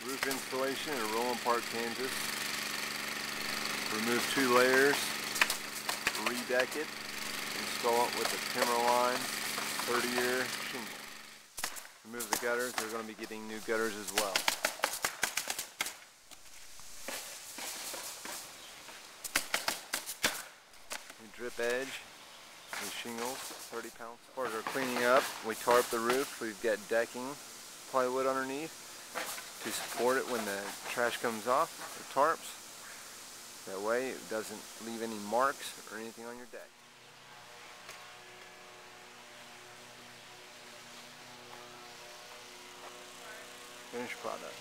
Roof installation in Roeland Park, Kansas. Remove 2 layers, redeck it, install it with a Timberline 30-year shingle. Remove the gutters. They're going to be getting new gutters as well. New drip edge, new shingles, 30 pounds. As far as our cleaning up, we tarp the roof. We've got decking plywood underneath to support it when the trash comes off, the tarps. That way it doesn't leave any marks or anything on your deck. Finished product.